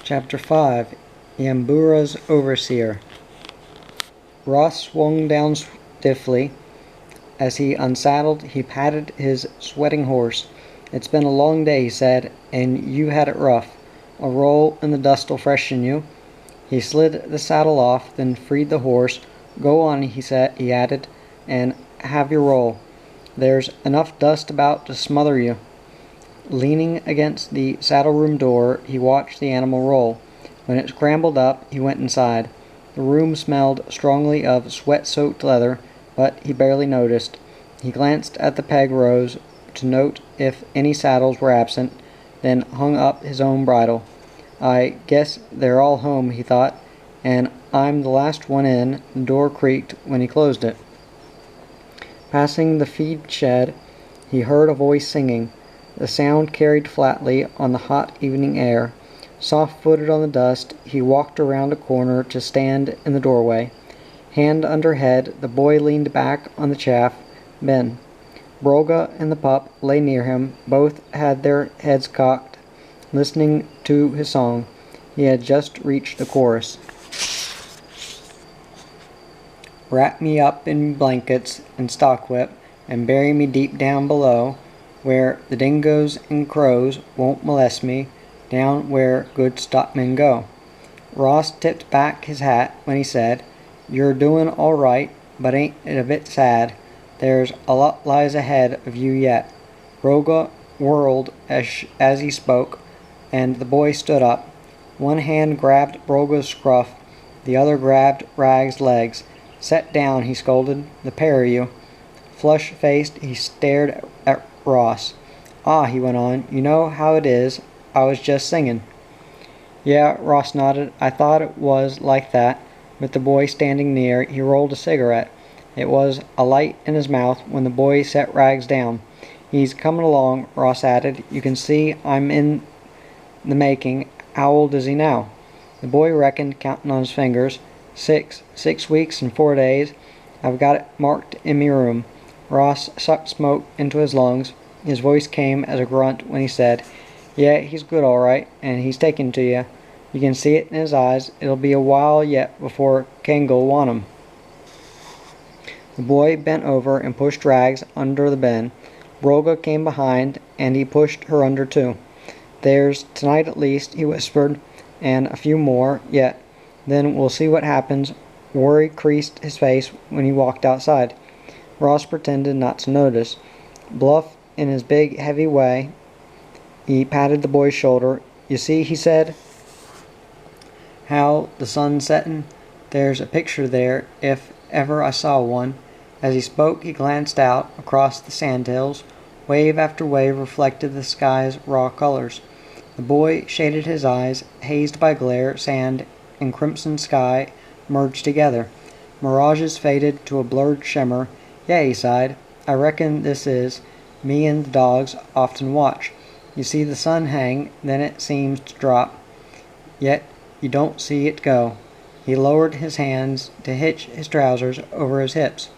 Chapter 5 Yambura's Overseer. Ross swung down stiffly. As he unsaddled, he patted his sweating horse. "It's been a long day," he said, "and you had it rough. A roll in the dust'll freshen you." He slid the saddle off, then freed the horse. "Go on," he added, "and have your roll. There's enough dust about to smother you." Leaning against the saddle-room door, he watched the animal roll. When it scrambled up, he went inside. The room smelled strongly of sweat-soaked leather, but he barely noticed. He glanced at the peg rows to note if any saddles were absent, then hung up his own bridle. "I guess they're all home," he thought, "and I'm the last one in." The door creaked when he closed it. Passing the feed shed, he heard a voice singing. The sound carried flatly on the hot evening air. Soft-footed on the dust, he walked around a corner to stand in the doorway. Hand under head, the boy leaned back on the chaff. "Ben." Brolga and the pup lay near him. Both had their heads cocked, listening to his song. He had just reached the chorus. "Wrap me up in blankets and stockwhip, and bury me deep down below, where the dingoes and crows won't molest me, down where good stockmen go." Ross tipped back his hat when he said, "You're doin' all right, but ain't it a bit sad? There's a lot lies ahead of you yet." Brolga whirled as he spoke, and the boy stood up. One hand grabbed Brolga's scruff, the other grabbed Rag's legs. "Set down," he scolded, "the pair of you." Flush-faced, he stared at Ross. "Ah," he went on, "you know how it is. I was just singing." "Yeah," Ross nodded, "I thought it was like that." With the boy standing near, he rolled a cigarette. It was a light in his mouth when the boy set Rags down. "He's coming along," Ross added. "You can see I'm in the making. How old is he now?" The boy reckoned, counting on his fingers. Six weeks and 4 days. I've got it marked in me room." Ross sucked smoke into his lungs. His voice came as a grunt when he said, "Yeah, he's good all right, and he's taking to you. You can see it in his eyes. It'll be a while yet before Kang'll want him." The boy bent over and pushed Rags under the bin. Brolga came behind, and he pushed her under too. "There's tonight at least," he whispered, "and a few more yet. Then we'll see what happens." Worry creased his face when he walked outside. Ross pretended not to notice. Bluff in his big, heavy way, he patted the boy's shoulder. "You see," he said, "how the sun's settin'? There's a picture there, if ever I saw one." As he spoke, he glanced out across the sandhills. Wave after wave reflected the sky's raw colors. The boy shaded his eyes. Hazed by glare, sand and crimson sky merged together. Mirages faded to a blurred shimmer. "Yeah," he sighed, "I reckon this is. Me and the dogs often watch. You see the sun hang, then it seems to drop. Yet you don't see it go." He lowered his hands to hitch his trousers over his hips.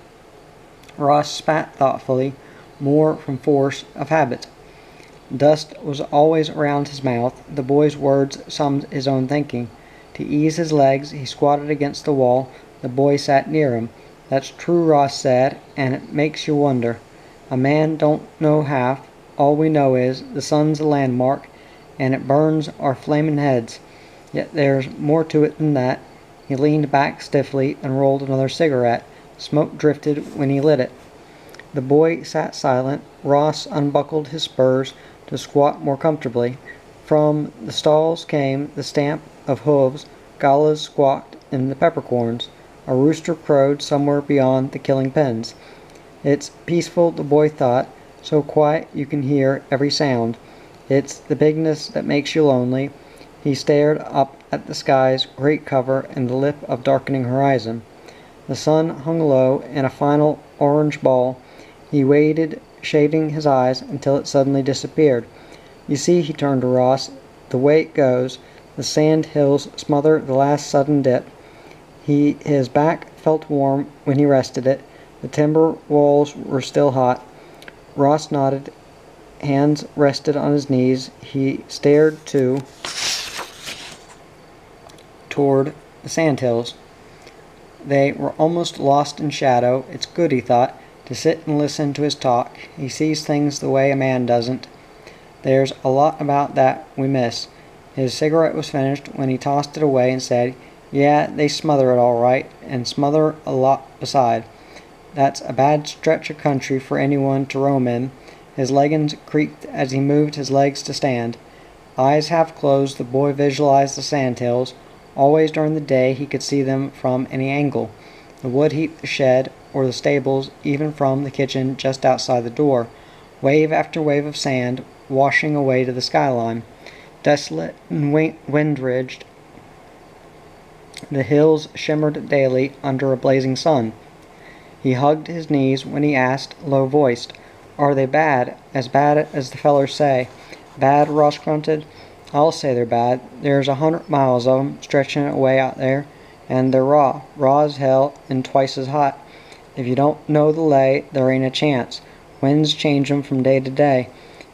Ross spat thoughtfully, more from force of habit. Dust was always around his mouth. The boy's words summed his own thinking. To ease his legs, he squatted against the wall. The boy sat near him. "That's true," Ross said, "and it makes you wonder. A man don't know half. All we know is the sun's a landmark, and it burns our flamin' heads. Yet there's more to it than that." He leaned back stiffly and rolled another cigarette. Smoke drifted when he lit it. The boy sat silent. Ross unbuckled his spurs to squat more comfortably. From the stalls came the stamp of hooves. Galahs squawked in the peppercorns. A rooster crowed somewhere beyond the killing pens. "It's peaceful," the boy thought, "so quiet you can hear every sound. It's the bigness that makes you lonely." He stared up at the sky's great cover and the lip of darkening horizon. The sun hung low in a final orange ball. He waited, shading his eyes, until it suddenly disappeared. "You see," he turned to Ross, "the way it goes. The sand hills smother the last sudden dip." His back felt warm when he rested it. The timber walls were still hot. Ross nodded. Hands rested on his knees. He stared too. toward the sandhills. They were almost lost in shadow. It's good, he thought, to sit and listen to his talk. He sees things the way a man doesn't. There's a lot about that we miss. His cigarette was finished when he tossed it away and said, "Yeah, they smother it all right, and smother a lot beside. That's a bad stretch of country for anyone to roam in." His leggings creaked as he moved his legs to stand. Eyes half closed, the boy visualized the sandhills. Always during the day he could see them from any angle. The wood heap, the shed, or the stables, even from the kitchen just outside the door. Wave after wave of sand washing away to the skyline. Desolate and wind-ridged, the hills shimmered daily under a blazing sun. He hugged his knees when he asked, low-voiced, "Are they bad as the fellers say?" "Bad?" Ross grunted. "I'll say they're bad. There's 100 miles of 'em stretching away out there, and they're raw as hell, and twice as hot. If you don't know the lay, there ain't a chance. Winds change 'em from day to day."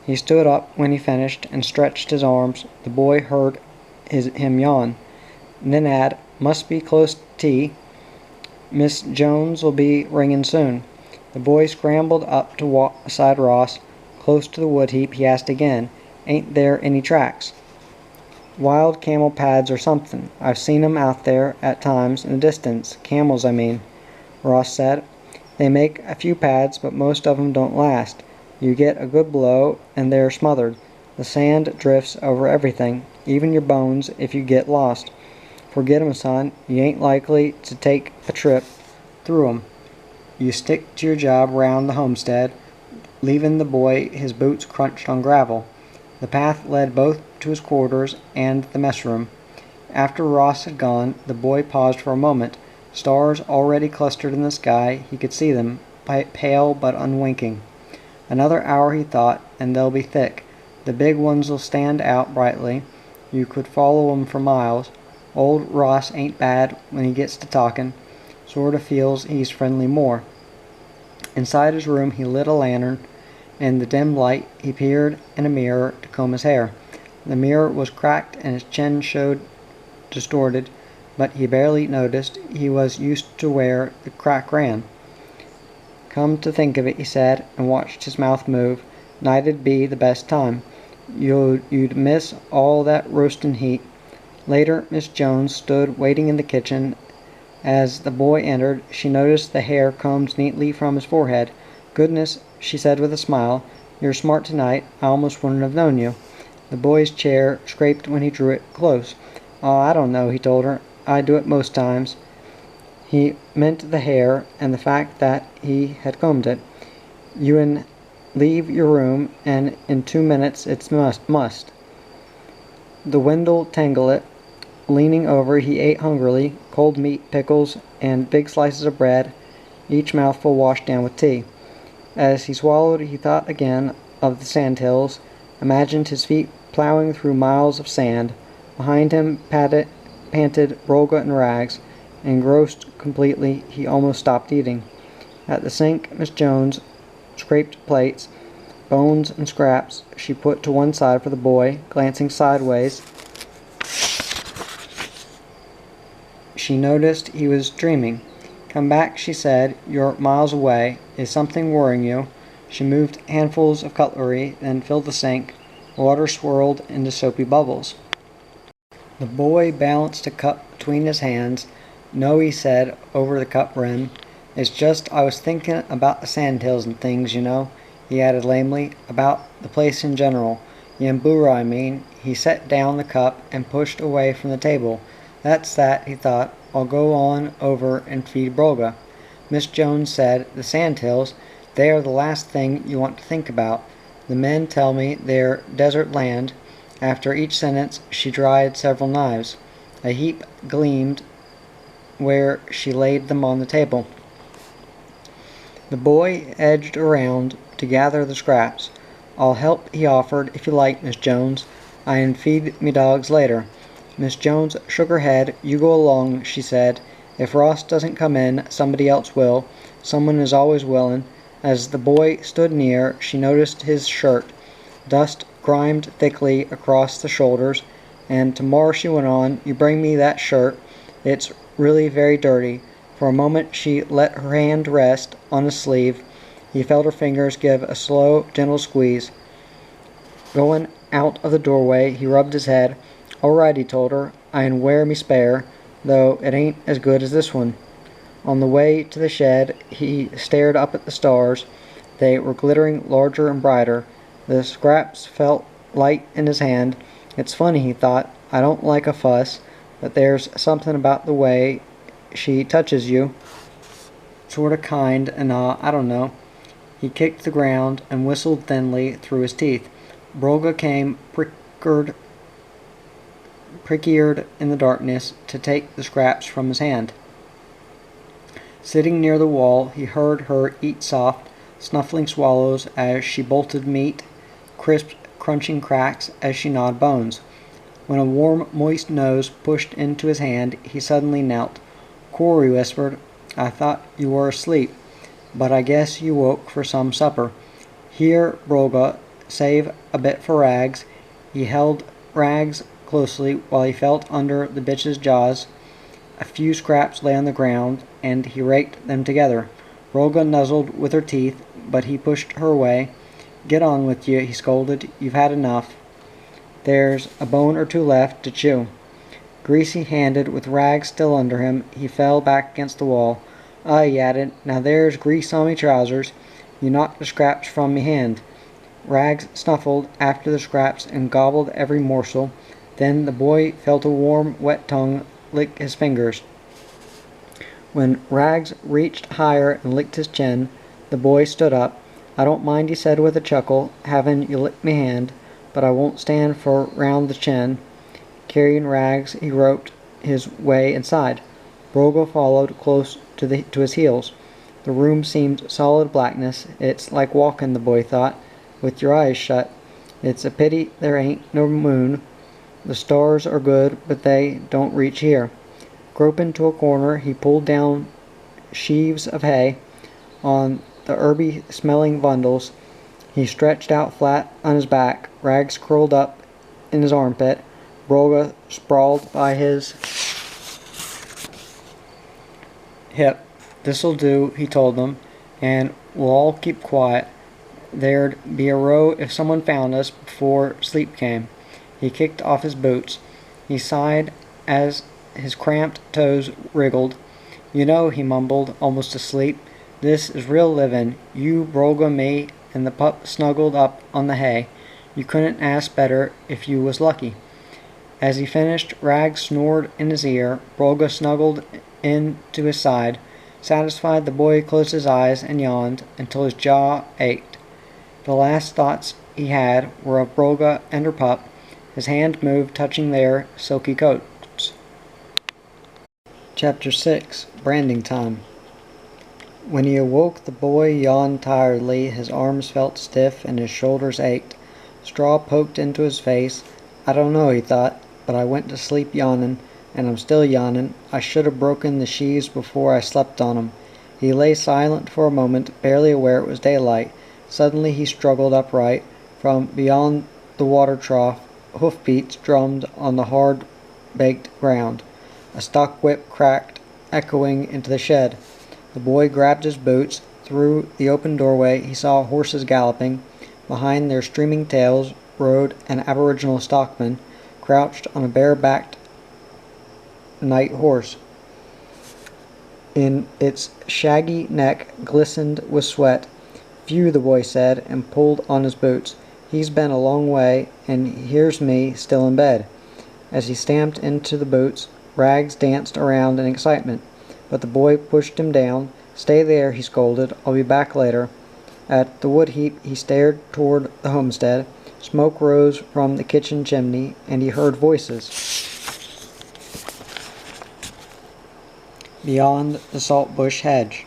He stood up when he finished and stretched his arms. The boy heard him yawn, and then add, "Must be close to tea. Miss Jones'll be ringing soon." The boy scrambled up to walk beside Ross. Close to the wood heap, he asked again, "Ain't there any tracks?" "Wild camel pads or something. I've seen 'em out there at times in the distance. Camels, I mean," Ross said. "They make a few pads, but most of 'em don't last. You get a good blow, and they're smothered. The sand drifts over everything, even your bones if you get lost. Forget 'em, son. You ain't likely to take a trip through 'em. You stick to your job round the homestead." Leaving the boy, his boots crunched on gravel. The path led both to his quarters and the mess room. After Ross had gone, the boy paused for a moment. Stars already clustered in the sky. He could see them, pale but unwinking. "Another hour," he thought, "and they'll be thick. The big ones'll stand out brightly. You could follow 'em for miles. Old Ross ain't bad when he gets to talkin'. Sort of feels he's friendly more." Inside his room he lit a lantern. In the dim light he peered in a mirror to comb his hair. The mirror was cracked and his chin showed distorted, but he barely noticed. He was used to where the crack ran. "Come to think of it," he said, and watched his mouth move, "night'd be the best time. You'd miss all that roastin' heat." Later, Miss Jones stood waiting in the kitchen. As the boy entered, she noticed the hair combed neatly from his forehead. "Goodness," she said with a smile, "you're smart tonight. I almost wouldn't have known you." The boy's chair scraped when he drew it close. "Oh, I don't know," he told her. "I do it most times." He meant the hair and the fact that he had combed it. "You'n leave your room, and in 2 minutes it's must. The wind'll tangle it." Leaning over, he ate hungrily, cold meat, pickles, and big slices of bread, each mouthful washed down with tea. As he swallowed, he thought again of the sandhills, imagined his feet plowing through miles of sand. Behind him panted Rolga and Rags. Engrossed completely, he almost stopped eating. At the sink, Miss Jones scraped plates, bones and scraps she put to one side for the boy. Glancing sideways, she noticed he was dreaming. "Come back," she said. "You're miles away. Is something worrying you?" She moved handfuls of cutlery, then filled the sink. Water swirled into soapy bubbles. The boy balanced a cup between his hands. "No," he said, over the cup rim. "It's just I was thinking about the sandhills and things, you know," he added lamely, "about the place in general. Yambura, I mean." He set down the cup and pushed away from the table. "That's that," he thought. "I'll go on over and feed Brolga." Miss Jones said, "The sandhills, they are the last thing you want to think about. The men tell me they're desert land." After each sentence she dried several knives. A heap gleamed where she laid them on the table. The boy edged around to gather the scraps. "I'll help," he offered, "if you like, Miss Jones. I'll feed me dogs later." Miss Jones shook her head. "You go along," she said. "If Ross doesn't come in, somebody else will. Someone is always willin'." As the boy stood near, she noticed his shirt. Dust grimed thickly across the shoulders. And tomorrow, she went on, you bring me that shirt. It's really very dirty. For a moment she let her hand rest on his sleeve. He felt her fingers give a slow, gentle squeeze. Going out of the doorway, he rubbed his head. All right, he told her, I'n wear me spare, though it ain't as good as this one. On the way to the shed, he stared up at the stars. They were glittering larger and brighter. The scraps felt light in his hand. It's funny, he thought. I don't like a fuss, but there's something about the way she touches you. Sorta kind and I don't know. He kicked the ground and whistled thinly through his teeth. Brolga came prick-eared in the darkness to take the scraps from his hand. Sitting near the wall, he heard her eat soft, snuffling swallows as she bolted meat, crisp, crunching cracks as she gnawed bones. When a warm, moist nose pushed into his hand, he suddenly knelt. Cor, he whispered, I thought you were asleep, but I guess you woke for some supper. Here, Brolga, save a bit for Rags. He held Rags closely while he felt under the bitch's jaws. A few scraps lay on the ground, and he raked them together. Brolga nuzzled with her teeth, but he pushed her away. Get on with you, he scolded. You've had enough. There's a bone or two left to chew. Greasy-handed, with Rags still under him, he fell back against the wall. He added, now there's grease on me trousers. You knocked the scraps from me hand. Rags snuffled after the scraps and gobbled every morsel. Then the boy felt a warm, wet tongue lick his fingers. When Rags reached higher and licked his chin, the boy stood up. I don't mind, he said with a chuckle, having you lick me hand, but I won't stand for round the chin. Carrying Rags, he roped his way inside. Brolga followed close to his heels. The room seemed solid blackness. It's like walking, the boy thought, with your eyes shut. It's a pity there ain't no moon. The stars are good, but they don't reach here. Groping to a corner, he pulled down sheaves of hay on the herby-smelling bundles. He stretched out flat on his back, Rags curled up in his armpit. Brolga sprawled by his hip. This'll do, he told them, and we'll all keep quiet. There'd be a row if someone found us before sleep came. He kicked off his boots. He sighed as his cramped toes wriggled. You know, he mumbled, almost asleep, this is real livin'. You, Brolga, me, and the pup snuggled up on the hay. You couldn't ask better if you was lucky. As he finished, Rags snored in his ear. Brolga snuggled in to his side. Satisfied, the boy closed his eyes and yawned until his jaw ached. The last thoughts he had were of Brolga and her pup. His hand moved, touching their silky coats. Chapter 6. Branding Time. When he awoke, the boy yawned tiredly. His arms felt stiff and his shoulders ached. Straw poked into his face. I don't know, he thought, but I went to sleep yawning, and I'm still yawning. I should have broken the sheaves before I slept on 'em. He lay silent for a moment, barely aware it was daylight. Suddenly he struggled upright. From beyond the water trough, hoofbeats drummed on the hard-baked ground. A stock whip cracked, echoing into the shed. The boy grabbed his boots. Through the open doorway he saw horses galloping. Behind their streaming tails rode an aboriginal stockman, crouched on a bare-backed night horse. In its shaggy neck glistened with sweat. Phew, the boy said, and pulled on his boots. He's been a long way, and here's me still in bed. As he stamped into the boots, Rags danced around in excitement, but the boy pushed him down. Stay there, he scolded. I'll be back later. At the wood heap he stared toward the homestead. Smoke rose from the kitchen chimney, and he heard voices beyond the saltbush hedge.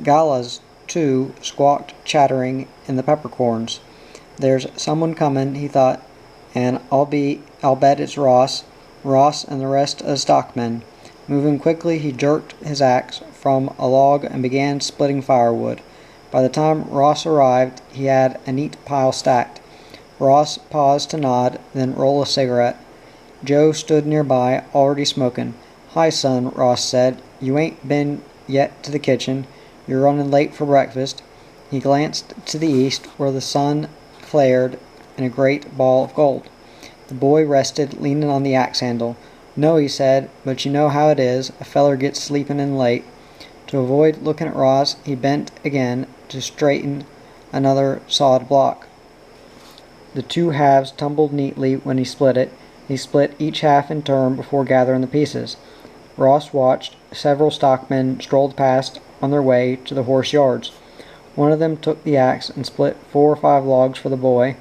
Galahs, too, squawked chattering in the peppercorns. There's someone comin', he thought, and I'll bet it's Ross and the rest of the stockmen. Moving quickly, he jerked his axe from a log and began splitting firewood. By the time Ross arrived, he had a neat pile stacked. Ross paused to nod, then roll a cigarette. Joe stood nearby, already smoking. "Hi, son," Ross said. "You ain't been yet to the kitchen. You're running late for breakfast." He glanced to the east, where the sun flared in a great ball of gold. The boy rested, leaning on the axe handle. "No," he said, "but you know how it is. A feller gets sleepin' in late." To avoid looking at Ross, he bent again to straighten another sawed block. The two halves tumbled neatly when he split it. He split each half in turn before gathering the pieces. Ross watched. Several stockmen strolled past on their way to the horse yards. One of them took the axe and split 4 or 5 logs for the boy.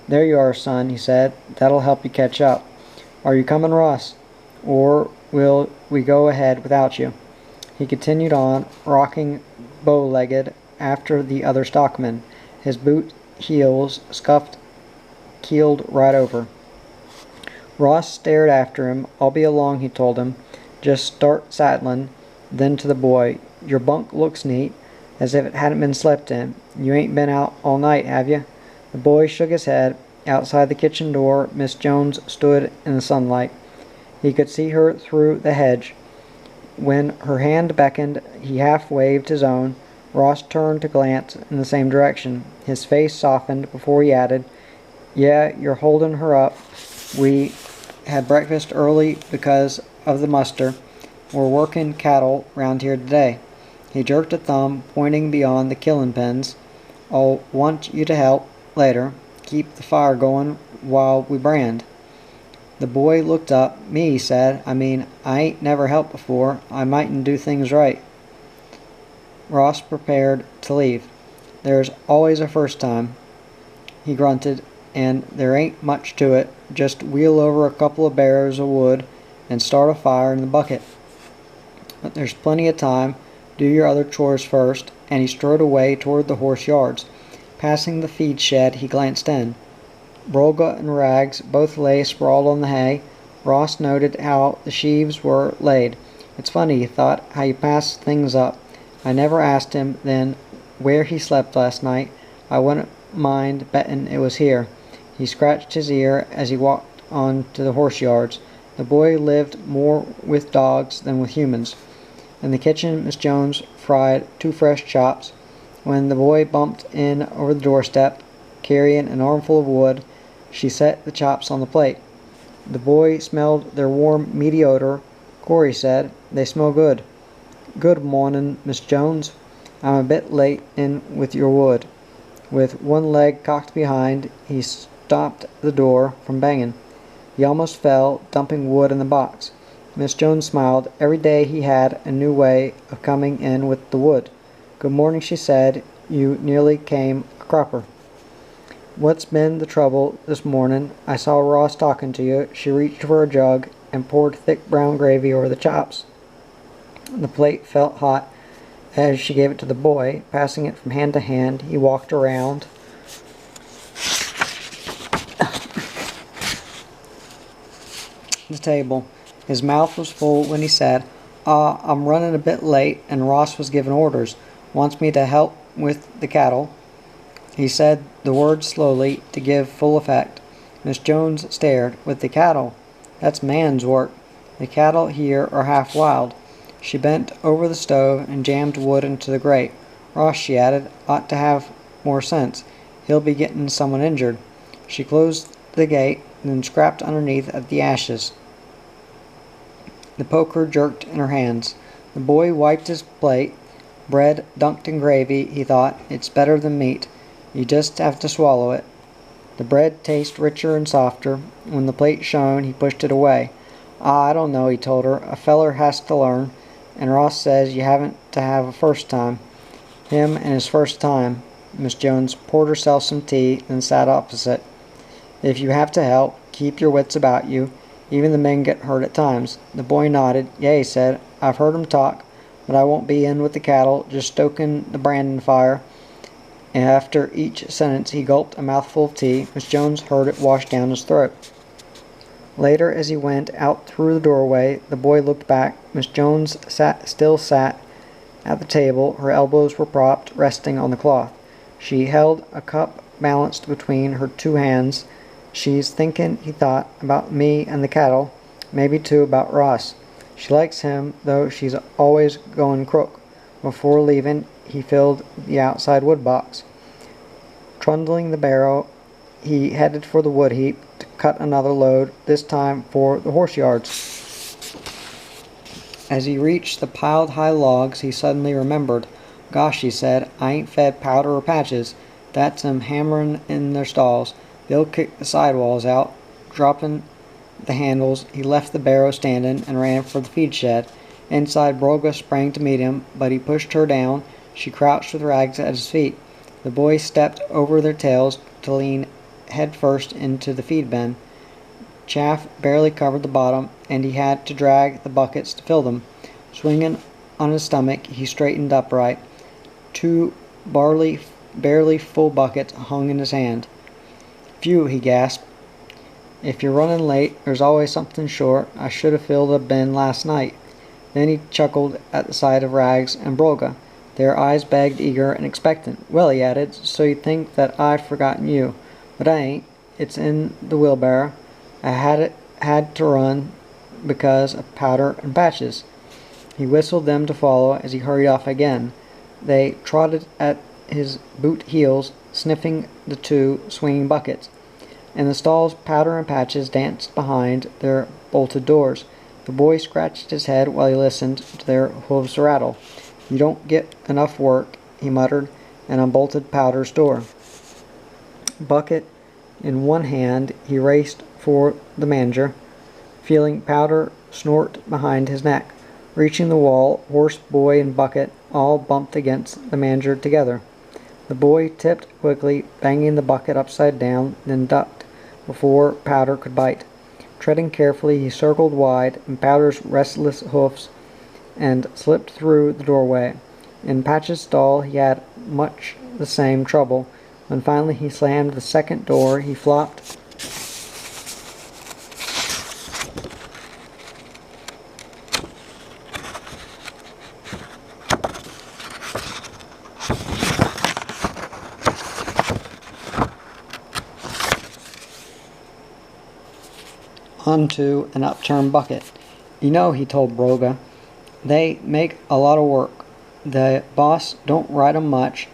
"There you are, son," he said. "That'll help you catch up. Are you coming, Ross? Or will we go ahead without you?" He continued on, rocking bow-legged after the other stockmen. His boot heels scuffed, keeled right over. Ross stared after him. "I'll be along," he told him. "Just start saddling." Then to the boy, "Your bunk looks neat, as if it hadn't been slept in. You ain't been out all night, have you?" The boy shook his head. Outside the kitchen door, Miss Jones stood in the sunlight. He could see her through the hedge. When her hand beckoned, he half waved his own. Ross turned to glance in the same direction. His face softened before he added, "Yeah, you're holding her up. We had breakfast early because of the muster. We're working cattle round here today." He jerked a thumb, pointing beyond the killing pens. "I'll want you to help later. Keep the fire going while we brand." The boy looked up. "Me," he said. "I mean, I ain't never helped before. I mightn't do things right." Ross prepared to leave. "There's always a first time," he grunted, "and there ain't much to it. Just wheel over a couple of barrels of wood and start a fire in the bucket. But there's plenty of time. Do your other chores first," and he strode away toward the horse yards. Passing the feed shed, he glanced in. Brolga and Rags both lay sprawled on the hay. Ross noted how the sheaves were laid. "It's funny," he thought, "how you pass things up. I never asked him then where he slept last night. I wouldn't mind betting it was here." He scratched his ear as he walked on to the horse yards. The boy lived more with dogs than with humans. In the kitchen, Miss Jones fried 2 fresh chops. When the boy bumped in over the doorstep, carrying an armful of wood, she set the chops on the plate. The boy smelled their warm, meaty odor. Corey said, "They smell good." "Good morning, Miss Jones. I'm a bit late in with your wood." With one leg cocked behind, he stopped the door from banging. He almost fell, dumping wood in the box. Miss Jones smiled. Every day he had a new way of coming in with the wood. "Good morning," she said. "You nearly came a cropper." "What's been the trouble this morning? I saw Ross talking to you." She reached for a jug and poured thick brown gravy over the chops. The plate felt hot as she gave it to the boy. Passing it from hand to hand, he walked around the table. His mouth was full when he said, I'm running a bit late, and Ross was giving orders. Wants me to help with the cattle." He said the words slowly to give full effect. Miss Jones stared. "With the cattle? That's man's work. The cattle here are half wild." She bent over the stove and jammed wood into the grate. "Ross," she added, "ought to have more sense. He'll be getting someone injured." She closed the gate and then scrapped underneath at the ashes. The poker jerked in her hands. The boy wiped his plate. Bread dunked in gravy, he thought. It's better than meat. You just have to swallow it. The bread tasted richer and softer. When the plate shone, he pushed it away. I don't know," he told her. "A feller has to learn. And Ross says you haven't to have a first time." Him and his first time. Miss Jones poured herself some tea and sat opposite. "If you have to help, keep your wits about you. Even the men get hurt at times." The boy nodded. "Yeah," he said. "I've heard 'em talk, but I won't be in with the cattle, just stoking the branding fire." And after each sentence he gulped a mouthful of tea. Miss Jones heard it wash down his throat. Later, as he went out through the doorway, the boy looked back. Miss Jones still sat at the table. Her elbows were propped, resting on the cloth. She held a cup balanced between her 2 hands. She's thinking, he thought, about me and the cattle, maybe too about Ross. She likes him, though she's always going crook. Before leaving, he filled the outside wood box. Trundling the barrow, he headed for the wood heap to cut another load, this time for the horse yards. As he reached the piled high logs, he suddenly remembered. "Gosh," he said, "I ain't fed Powder or Patches. That's 'em hammering in their stalls. They'll kick the sidewalls out." Dropping the handles, he left the barrow standing and ran for the feed shed. Inside, Broga sprang to meet him, but he pushed her down. She crouched with Rags at his feet. The boys stepped over their tails to lean head first into the feed bin. Chaff barely covered the bottom, and he had to drag the buckets to fill them. Swinging on his stomach, he straightened upright. Two barely full buckets hung in his hand. "Phew," he gasped. "If you're running late, there's always something short. I should have filled a bin last night." Then he chuckled at the sight of Rags and Broga. Their eyes begged, eager and expectant. "Well," he added, "so you think that I've forgotten you. But I ain't. It's in the wheelbarrow. I had to run because of Powder and Patches." He whistled them to follow as he hurried off again. They trotted at his boot heels, sniffing the two swinging buckets. In the stalls, Powder and Patches danced behind their bolted doors. The boy scratched his head while he listened to their hooves rattle. "You don't get enough work," he muttered, and unbolted Powder's door. Bucket in one hand, he raced for the manger, feeling Powder snort behind his neck. Reaching the wall, horse, boy, and bucket all bumped against the manger together. The boy tipped quickly, banging the bucket upside down, then ducked before Powder could bite. Treading carefully, he circled wide in Powder's restless hoofs and slipped through the doorway. In Patch's stall, he had much the same trouble. When finally he slammed the second door, he flopped onto an upturned bucket. "You know," he told Broga, "they make a lot of work. The boss don't ride 'em much,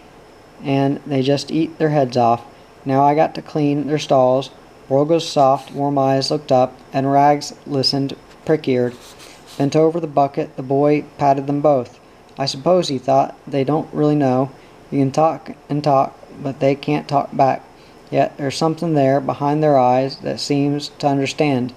and they just eat their heads off. Now I got to clean their stalls." Broga's soft, warm eyes looked up, and Rags listened, prick-eared. Bent over the bucket, the boy patted them both. "I suppose," he thought, "they don't really know. You can talk and talk, but they can't talk back. Yet there's something there behind their eyes that seems to understand."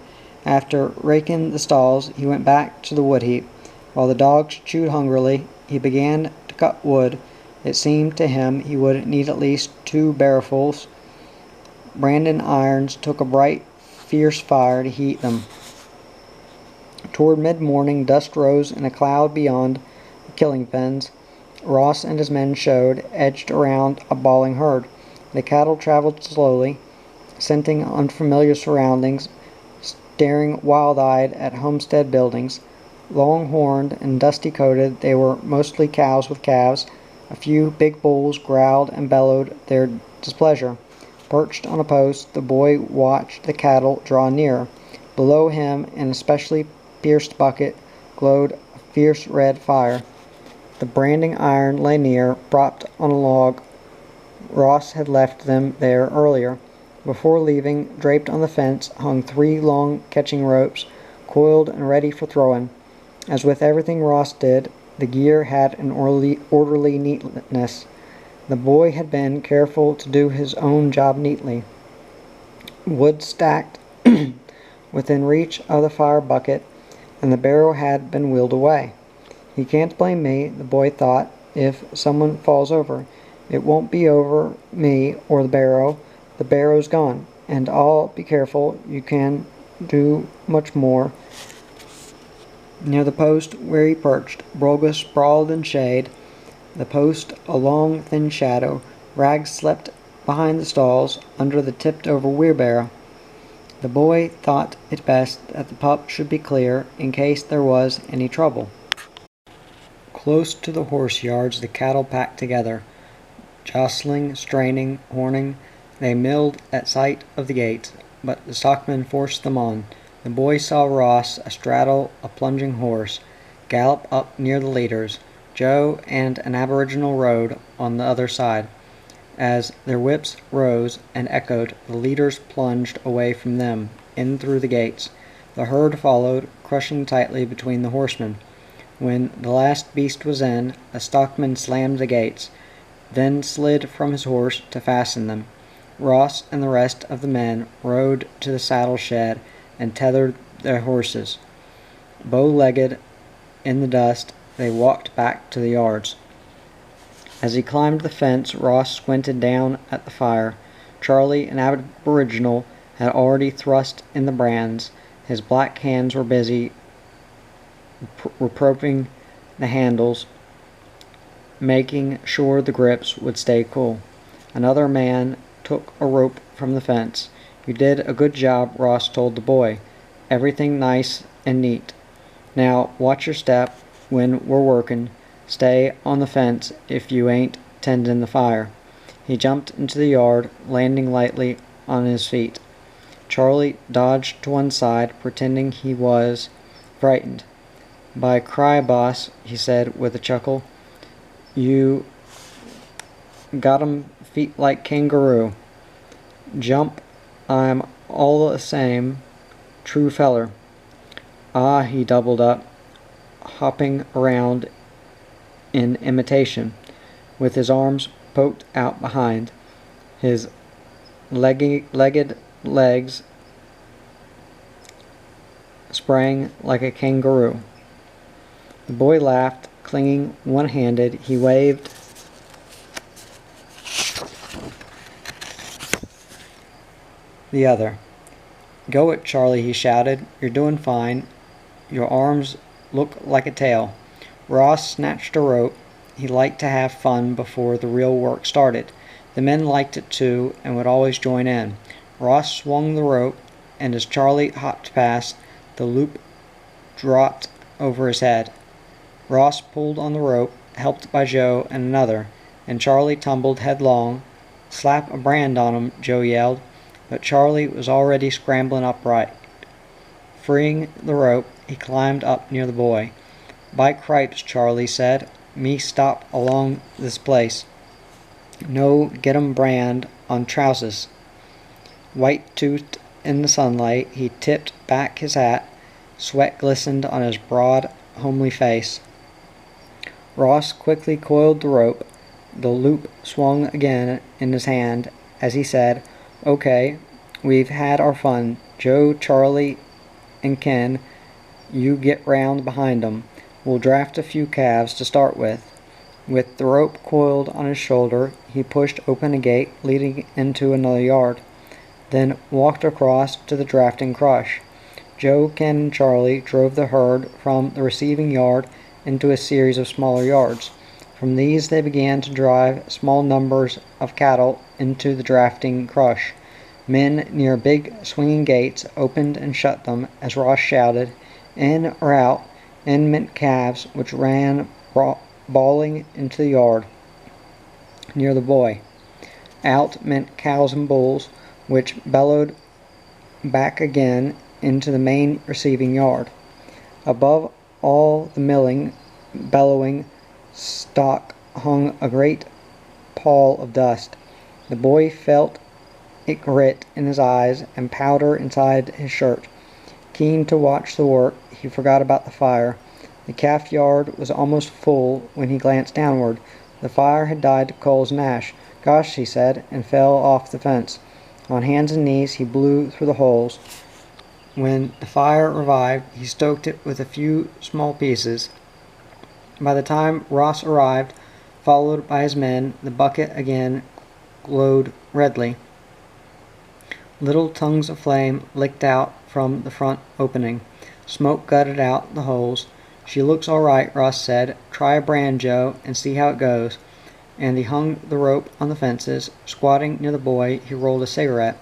After raking the stalls, he went back to the wood heap. While the dogs chewed hungrily, he began to cut wood. It seemed to him he would need at least 2 barrowfuls. Brandon irons took a bright, fierce fire to heat them. Toward mid-morning, dust rose in a cloud beyond the killing pens. Ross and his men showed, edged around a bawling herd. The cattle traveled slowly, scenting unfamiliar surroundings, staring wild-eyed at homestead buildings. Long-horned and dusty-coated, they were mostly cows with calves. A few big bulls growled and bellowed their displeasure. Perched on a post, the boy watched the cattle draw nearer. Below him, an especially pierced bucket, glowed a fierce red fire. The branding iron lay near, propped on a log. Ross had left them there earlier. Before leaving, draped on the fence, hung 3 long catching ropes, coiled and ready for throwing. As with everything Ross did, the gear had an orderly neatness. The boy had been careful to do his own job neatly. Wood stacked within reach of the fire bucket, and the barrow had been wheeled away. "He can't blame me," the boy thought, "if someone falls over. It won't be over me or the barrow. The barrow's gone, and I'll be careful. You can do much more." Near the post where he perched, Broga sprawled in shade, the post a long, thin shadow. Rags slept behind the stalls, under the tipped-over wheelbarrow. The boy thought it best that the pup should be clear, in case there was any trouble. Close to the horse yards, the cattle packed together. Jostling, straining, horning, they milled at sight of the gates. but the stockman forced them on. The boy saw Ross astraddle a plunging horse, gallop up near the leaders. Joe and an aboriginal rode on the other side. As their whips rose and echoed, the leaders plunged away from them, in through the gates. The herd followed, crushing tightly between the horsemen. When the last beast was in, a stockman slammed the gates, then slid from his horse to fasten them. Ross and the rest of the men rode to the saddle shed and tethered their horses. Bow-legged in the dust, they walked back to the yards. As he climbed the fence, Ross squinted down at the fire. Charlie, an aboriginal, had already thrust in the brands. His black hands were busy reprobing the handles, making sure the grips would stay cool. Another man took a rope from the fence. "You did a good job," Ross told the boy. "Everything nice and neat. Now watch your step when we're working. Stay on the fence if you ain't tending the fire." He jumped into the yard, landing lightly on his feet. Charlie dodged to one side, pretending he was frightened. "By cry, boss," he said with a chuckle. "You got 'em feet like kangaroo. Jump, I'm all the same, true feller." "Ah," he doubled up, hopping around in imitation, with his arms poked out behind. His legged legs sprang like a kangaroo. The boy laughed, clinging one-handed. He waved the other. "Go it, Charlie," he shouted. "You're doing fine. Your arms look like a tail." Ross snatched a rope. He liked to have fun before the real work started. The men liked it too, and would always join in. Ross swung the rope, and as Charlie hopped past, the loop dropped over his head. Ross pulled on the rope, helped by Joe and another, and Charlie tumbled headlong. "Slap a brand on 'em," Joe yelled, but Charlie was already scrambling upright. Freeing the rope, he climbed up near the boy. "By cripes," Charlie said, "me stop along this place. No get 'em brand on trousers." White-toothed in the sunlight, he tipped back his hat. Sweat glistened on his broad, homely face. Ross quickly coiled the rope. The loop swung again in his hand as he said, "Okay, we've had our fun. Joe, Charlie, and Ken, you get round behind 'em. We'll draft a few calves to start with." With the rope coiled on his shoulder, he pushed open a gate leading into another yard, then walked across to the drafting crush. Joe, Ken, and Charlie drove the herd from the receiving yard into a series of smaller yards. From these they began to drive small numbers of cattle into the drafting crush. Men near big swinging gates opened and shut them as Ross shouted, "In or out?" In meant calves, which ran bawling into the yard near the boy. Out meant cows and bulls, which bellowed back again into the main receiving yard. Above all the milling, bellowing stock hung a great pall of dust. The boy felt it grit in his eyes and powder inside his shirt. Keen to watch the work, he forgot about the fire. The calf yard was almost full when he glanced downward. The fire had died to coals and ash. "Gosh," he said, and fell off the fence. On hands and knees he blew through the holes. When the fire revived, he stoked it with a few small pieces. By the time Ross arrived, followed by his men, the bucket again glowed redly. Little tongues of flame licked out from the front opening. Smoke gutted out the holes. "She looks all right," Ross said. "Try a brand, Joe, and see how it goes." And he hung the rope on the fences. Squatting near the boy, he rolled a cigarette.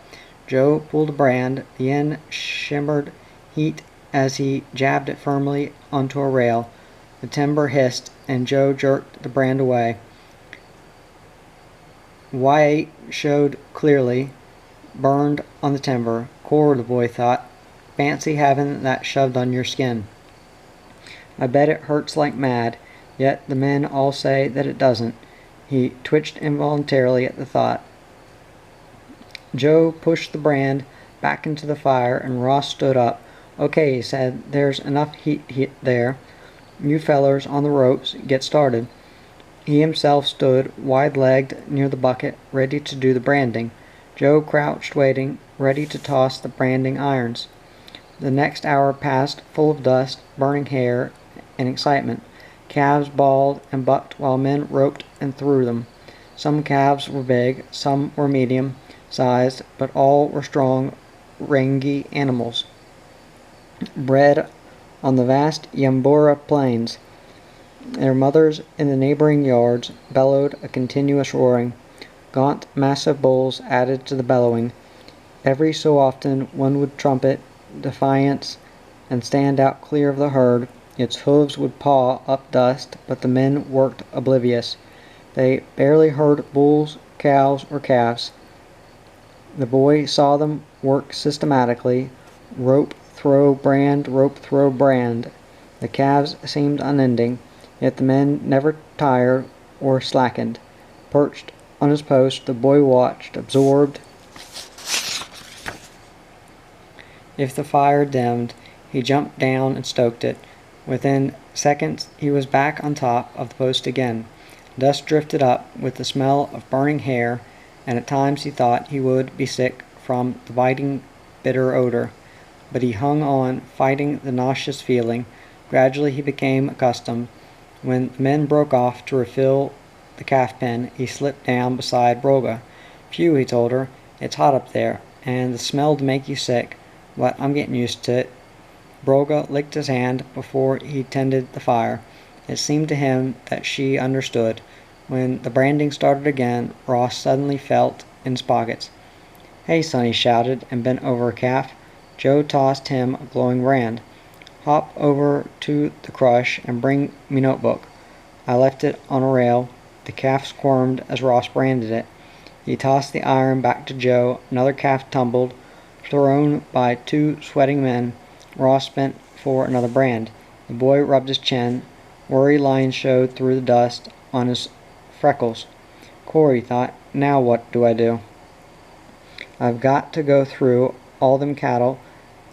Joe pulled a brand. The end shimmered heat as he jabbed it firmly onto a rail. The timber hissed, and Joe jerked the brand away. Y8 showed clearly, burned on the timber. Core, the boy thought. Fancy having that shoved on your skin. I bet it hurts like mad, yet the men all say that it doesn't. He twitched involuntarily at the thought. Joe pushed the brand back into the fire, and Ross stood up. "Okay," he said, "there's enough heat there. You fellers on the ropes, get started." He himself stood wide-legged near the bucket, ready to do the branding. Joe crouched waiting, ready to toss the branding irons. The next hour passed, full of dust, burning hair, and excitement. Calves bawled and bucked while men roped and threw them. Some calves were big, some were medium-sized, but all were strong, rangy animals, bred on the vast Yambura plains. Their mothers in the neighboring yards bellowed a continuous roaring. Gaunt, massive bulls added to the bellowing. Every so often one would trumpet defiance and stand out clear of the herd. Its hooves would paw up dust, but the men worked oblivious. They barely heard bulls, cows, or calves. The boy saw them work systematically. Rope, throw, brand, rope, throw, brand. The calves seemed unending, yet the men never tired or slackened. Perched on his post, the boy watched, absorbed. If the fire dimmed, he jumped down and stoked it. Within seconds, he was back on top of the post again. Dust drifted up with the smell of burning hair, and at times he thought he would be sick from the biting, bitter odor. But he hung on, fighting the nauseous feeling. Gradually he became accustomed. When the men broke off to refill the calf pen, he slipped down beside Broga. "Phew," he told her, "it's hot up there, and the smell'd make you sick, but I'm getting used to it." Broga licked his hand before he tended the fire. It seemed to him that she understood. When the branding started again, Ross suddenly felt in his pockets. "Hey, son," he shouted, and bent over a calf. Joe tossed him a glowing brand. "Hop over to the crush and bring me notebook." I left it on a rail. The calf squirmed as Ross branded it. He tossed the iron back to Joe. Another calf tumbled, thrown by two sweating men. Ross bent for another brand. The boy rubbed his chin. Worry lines showed through the dust on his freckles. "Corey," thought, "now what do I do? I've got to go through all them cattle."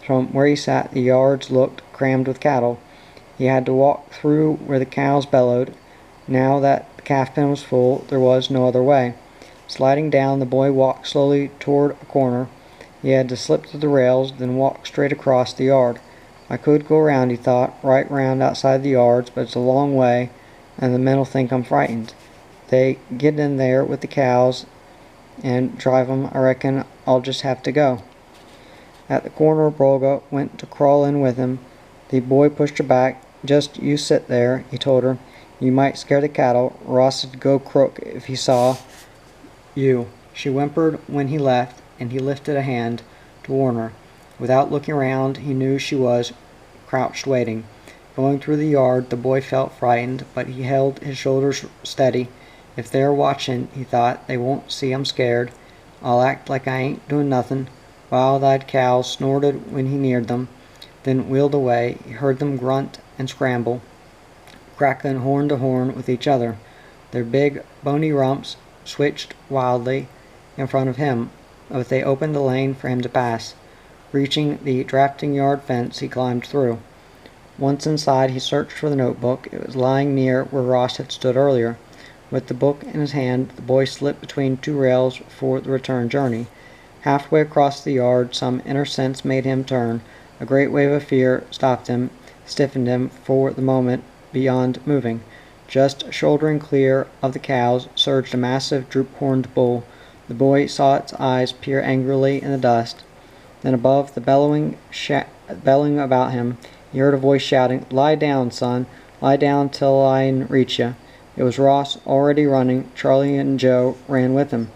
From where he sat, the yards looked crammed with cattle. He had to walk through where the cows bellowed. Now that the calf pen was full, there was no other way. Sliding down, the boy walked slowly toward a corner. He had to slip through the rails, then walk straight across the yard. "I could go around," he thought, "right round outside the yards, but it's a long way, and the men'll think I'm frightened. They get in there with the cows and drive 'em. I reckon I'll just have to go." At the corner, Broga went to crawl in with him. The boy pushed her back. "Just you sit there," he told her. "You might scare the cattle. Ross'd go crook if he saw you." She whimpered when he left, and he lifted a hand to warn her. Without looking around, he knew she was crouched waiting. Going through the yard, the boy felt frightened, but he held his shoulders steady. "If they're watchin'," he thought, "they won't see I'm scared. I'll act like I ain't doing nothin'." Wild-eyed cows snorted when he neared them, then wheeled away. He heard them grunt and scramble, crackling horn to horn with each other. Their big, bony rumps switched wildly in front of him, but they opened a lane for him to pass. Reaching the drafting yard fence, he climbed through. Once inside, he searched for the notebook. It was lying near where Ross had stood earlier. With the book in his hand, the boy slipped between two rails for the return journey. Halfway across the yard, some inner sense made him turn. A great wave of fear stopped him, stiffened him for the moment beyond moving. Just shouldering clear of the cows surged a massive, droop-horned bull. The boy saw its eyes peer angrily in the dust. Then above the bellowing about him, he heard a voice shouting, "Lie down, son. Lie down till I reach you." It was Ross, already running. Charlie and Joe ran with him.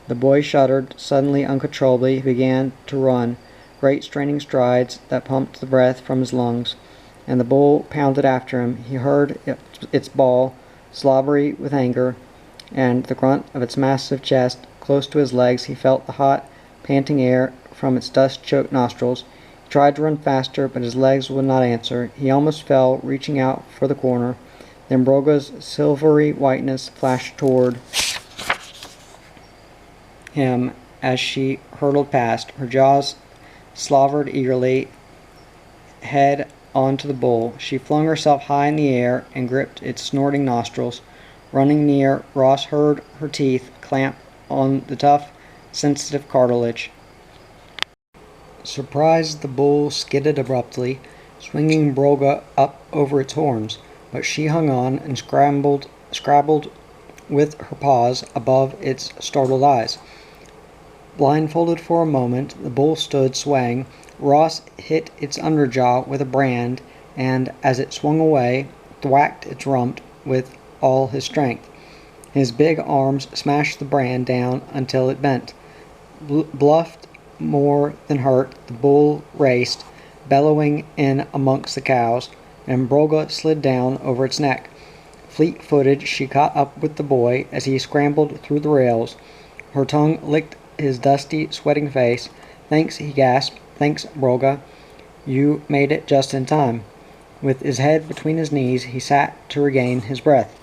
The boy shuddered. Suddenly, uncontrollably, he began to run, great straining strides that pumped the breath from his lungs, and the bull pounded after him. He heard its bawl, slobbery with anger, and the grunt of its massive chest. Close to his legs, he felt the hot, panting air from its dust-choked nostrils. He tried to run faster, but his legs would not answer. He almost fell, reaching out for the corner. Then Broga's silvery whiteness flashed toward him as she hurtled past. Her jaws slavered eagerly, head onto the bull. She flung herself high in the air and gripped its snorting nostrils. Running near, Ross heard her teeth clamp on the tough, sensitive cartilage. Surprised, the bull skidded abruptly, swinging Broga up over its horns, but she hung on and scrabbled with her paws above its startled eyes. Blindfolded for a moment, the bull stood swaying. Ross hit its underjaw with a brand, and as it swung away, thwacked its rump with all his strength. His big arms smashed the brand down until it bent. Bluffed more than hurt, the bull raced, bellowing in amongst the cows, and Broga slid down over its neck. Fleet-footed, she caught up with the boy as he scrambled through the rails. Her tongue licked his dusty, sweating face. "Thanks," he gasped. "Thanks, Broga. You made it just in time." With his head between his knees, he sat to regain his breath.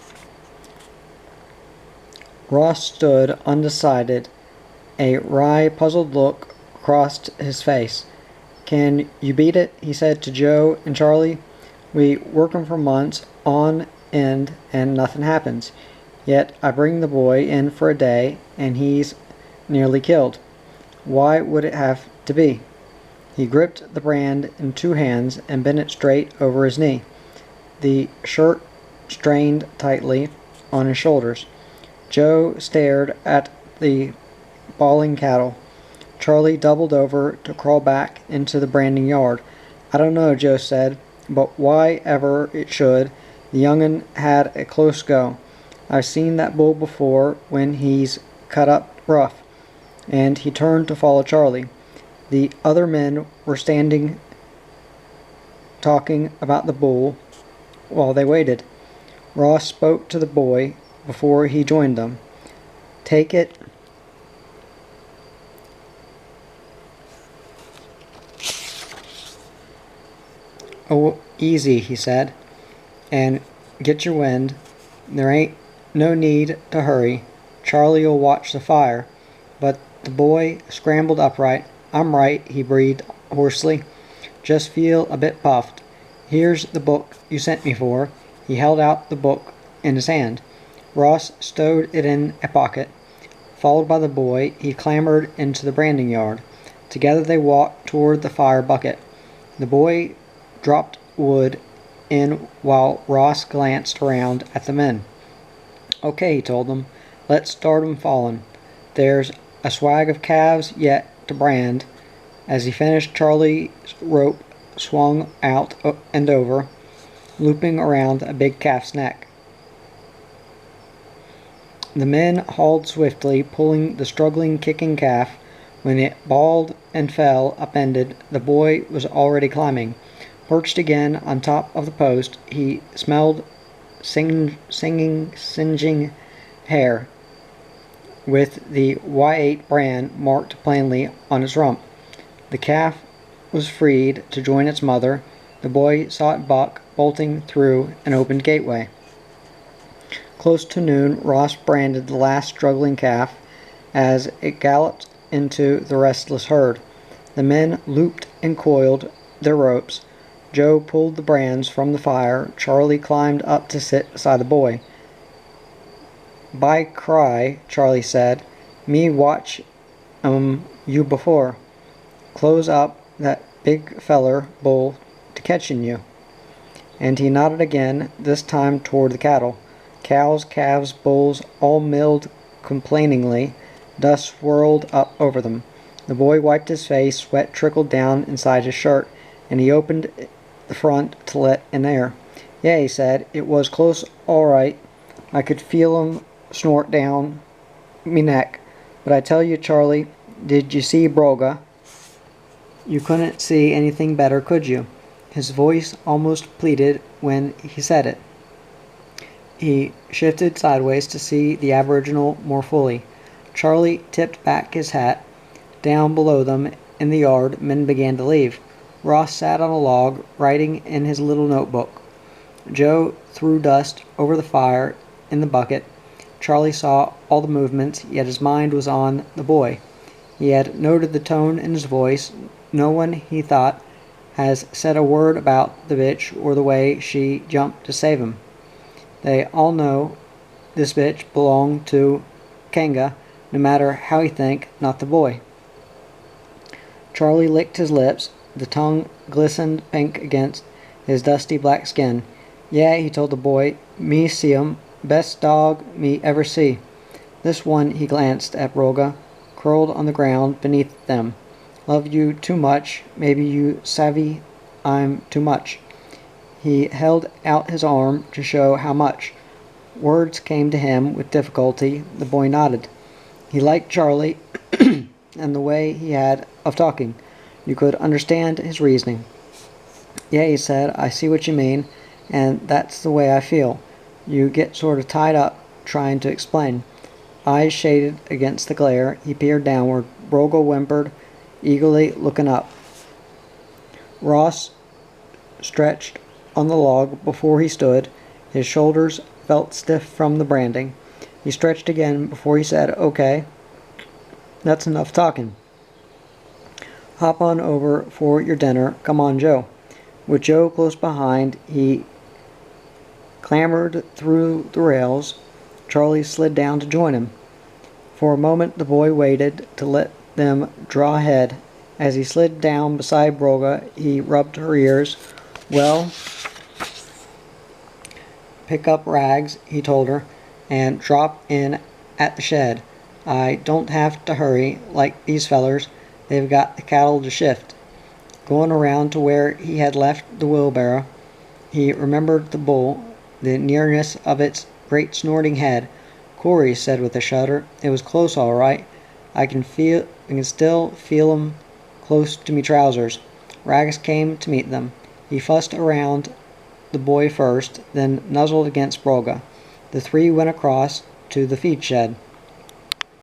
Ross stood undecided. A wry, puzzled look crossed his face. "Can you beat it?" he said to Joe and Charlie. "We work 'em for months on end and nothing happens. Yet I bring the boy in for a day and he's nearly killed. Why would it have to be?" He gripped the brand in two hands and bent it straight over his knee. The shirt strained tightly on his shoulders. Joe stared at the bawling cattle. Charlie doubled over to crawl back into the branding yard. "I don't know," Joe said, "but why ever it should, the young'un had a close go. I've seen that bull before when he's cut up rough." And he turned to follow Charlie. The other men were standing talking about the bull while they waited. Ross spoke to the boy before he joined them. "Take it oh, easy," he said, "and get your wind. There ain't no need to hurry. Charlie'll watch the fire." But the boy scrambled upright. "I'm right," he breathed hoarsely. "Just feel a bit puffed. Here's the book you sent me for." He held out the book in his hand. Ross stowed it in a pocket. Followed by the boy, he clambered into the branding yard. Together they walked toward the fire bucket. The boy dropped wood in while Ross glanced around at the men. "Okay," he told them. "Let's start 'em fallin'. There's a swag of calves yet to brand." As he finished, Charlie's rope swung out and over, looping around a big calf's neck. The men hauled swiftly, pulling the struggling, kicking calf. When it bawled and fell upended, the boy was already climbing. Perched again on top of the post, he smelled singeing hair, with the Y8 brand marked plainly on its rump. The calf was freed to join its mother. The boy saw it buck, bolting through an opened gateway. Close to noon, Ross branded the last struggling calf as it galloped into the restless herd. The men looped and coiled their ropes. Joe pulled the brands from the fire. Charlie climbed up to sit beside the boy. "By cry," Charlie said. "Me watch you before. Close up that big feller bull to catchin' you." And he nodded again, this time toward the cattle. Cows, calves, bulls, all milled complainingly. Dust swirled up over them. The boy wiped his face. Sweat trickled down inside his shirt, and he opened the front to let in air. "Yeah," he said, "it was close all right. I could feel 'em snort down me neck. But I tell you, Charlie, did you see Broga? You couldn't see anything better, could you?" His voice almost pleaded when he said it. He shifted sideways to see the aboriginal more fully. Charlie tipped back his hat. Down below them, in the yard, men began to leave. Ross sat on a log, writing in his little notebook. Joe threw dust over the fire in the bucket. Charlie saw all the movements, yet his mind was on the boy. He had noted the tone in his voice. No one, he thought, has said a word about the bitch or the way she jumped to save him. They all know this bitch belonged to Kanga, no matter how he think, not the boy. Charlie licked his lips. The tongue glistened pink against his dusty black skin. Yeah, he told the boy, me see 'em, best dog me ever see. This one, he glanced at Broga, curled on the ground beneath them. Love you too much, maybe you savvy I'm too much. He held out his arm to show how much. Words came to him with difficulty. The boy nodded. He liked Charlie and the way he had of talking. You could understand his reasoning. Yeah, he said, I see what you mean, and that's the way I feel. You get sort of tied up trying to explain. Eyes shaded against the glare, he peered downward. Broga whimpered, eagerly looking up. Ross stretched on the log before he stood. His shoulders felt stiff from the branding. He stretched again before he said, okay, that's enough talking. Hop on over for your dinner. Come on, Joe. With Joe close behind, he clambered through the rails. Charlie slid down to join him. For a moment the boy waited to let them draw ahead. As he slid down beside Broga, he rubbed her ears. Well, pick up rags, he told her, and drop in at the shed. I don't have to hurry like these fellers. They've got the cattle to shift. Going around to where he had left the wheelbarrow, he remembered the bull, the nearness of its great snorting head. Corey said with a shudder, it was close all right. I can still feel 'em close to me trousers. Rags came to meet them. He fussed around the boy first, then nuzzled against Broga. The three went across to the feed shed.